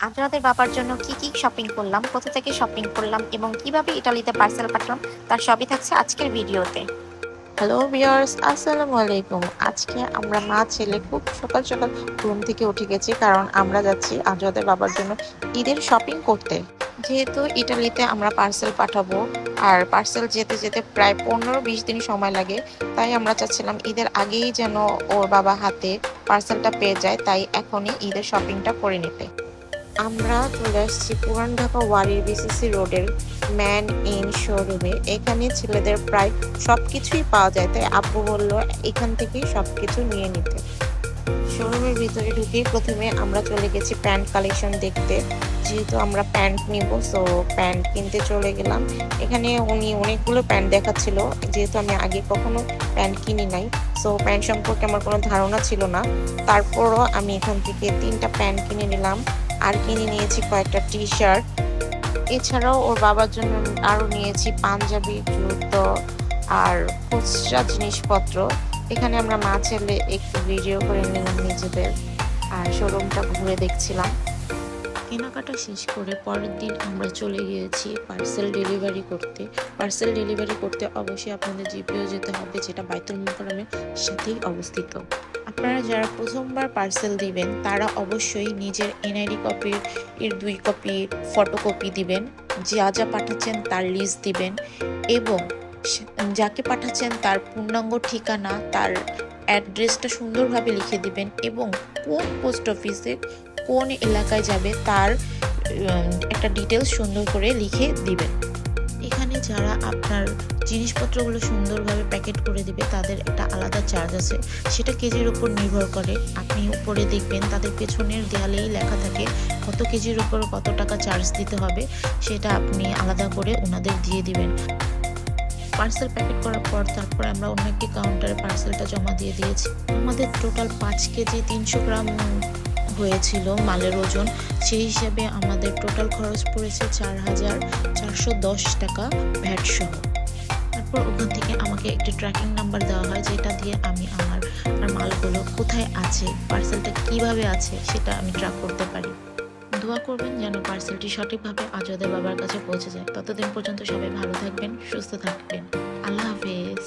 আপনাদের বাবার জন্য কি শপিং করলাম, কোথা থেকে শপিং করলাম এবং কিভাবে ইতালিতে পার্সেল পাঠালাম তার সবই থাকছে আজকের ভিডিওতে। হ্যালো ভিউয়ার্স, আসসালামু আলাইকুম। আজকে আমরা মা ছেলে খুব সকাল সকাল ঘুম থেকে উঠে গেছি, কারণ আমরা যাচ্ছি আজওয়াদের বাবার জন্য ঈদের শপিং করতে। যেহেতু ইটালিতে আমরা পার্সেল পাঠাবো আর পার্সেল যেতে যেতে প্রায় 15-20 দিন সময় লাগে, তাই আমরা চাচ্ছিলাম ঈদের আগেই যেন ওর বাবা হাতে পার্সেলটা পেয়ে যায়, তাই এখনই ঈদের শপিংটা করে নিতে। আমরা চলে আসছি পুরান ঢাকা ওয়ারির বিসিসি রোডের ম্যান ইন শোরুমে। এখানে ছেলেদের প্রায় সবকিছুই পাওয়া যায়, তাই আব্বু বললো এখান থেকেই সবকিছু নিয়ে নিতে। শোরুমের ভিতরে ঢুকেই প্রথমে আমরা চলে গেছি প্যান্ট কালেকশন দেখতে, যেহেতু আমরা প্যান্ট নিব, সো প্যান্ট কিনতে চলে গেলাম। এখানে উনি অনেকগুলো প্যান্ট দেখাচ্ছিল, যেহেতু আমি আগে কখনো প্যান্ট কিনি নাই, সো প্যান্ট সম্পর্কে আমার কোনো ধারণা ছিল না। তারপরও আমি এখান থেকে 3টা প্যান্ট কিনে নিলাম, আর কিনে নিয়েছি কয়েকটা টি শার্ট। এছাড়াও ওর বাবার জন্য আরও নিয়েছি পাঞ্জাবি, জুতো আর খুচরা জিনিসপত্র। এখানে আমরা মা ছেলে একটু ভিডিও করে নিলাম নিজেদের, আর শোরুমটা ঘুরে দেখছিলাম। কেনাকাটা শেষ করে পরের দিন আমরা চলে গিয়েছি পার্সেল ডেলিভারি করতে। পার্সেল ডেলিভারি করতে অবশ্যই আপনাদের জিপিও যেতে হবে, যেটা বাইতুল মোকাররমের সাথেই অবস্থিত। আপনারা যারা প্রথমবার পার্সেল দিবেন তারা অবশ্যই নিজের এনআইডি কপির 2 কপি ফটোকপি দিবেন, যা যা পাঠাচ্ছেন তার লিস্ট দিবেন এবং যাকে পাঠাচ্ছেন তার পূর্ণাঙ্গ ঠিকানা, তার অ্যাড্রেসটা সুন্দরভাবে লিখে দিবেন এবং কোন পোস্ট অফিসে কোন এলাকায় যাবে তার একটা ডিটেলস সুন্দর করে লিখে দিবেন। এখানে যারা আপনার জিনিসপত্রগুলো সুন্দরভাবে প্যাকেট করে দিবে তাদের একটা আলাদা চার্জ আছে, সেটা কেজির উপর নির্ভর করে। আপনি উপরে দেখবেন তাদের পেছনের দেয়ালেই লেখা থাকে কত কেজির উপর কত টাকা চার্জ দিতে হবে, সেটা আপনি আলাদা করে ওনাদের দিয়ে দিবেন। পার্সেল প্যাকেট করার পর তারপর আমরা অন্য একটি কাউন্টারে পার্সেলটা জমা দিয়ে দিয়েছি। আমাদের টোটাল 5 কেজি 300 গ্রাম হয়েছিল মালের ওজন, সেই হিসাবে আমাদের টোটাল খরচ পড়েছে 4,410 টাকা ভ্যাট সহ। তারপর ওখান থেকে আমাকে একটি ট্র্যাকিং নাম্বার দেওয়া হয়, যেটা দিয়ে আমি আমার মালগুলো কোথায় আছে, পার্সেলটা কিভাবে আছে সেটা আমি ট্র্যাক করতে পারি। দোয়া করবেন যেন পার্সেলটি সঠিকভাবে আজওয়াদের বাবার কাছে পৌঁছে যায়। ততদিন পর্যন্ত সবাই ভালো থাকবেন, সুস্থ থাকবেন। আল্লাহ হাফেজ।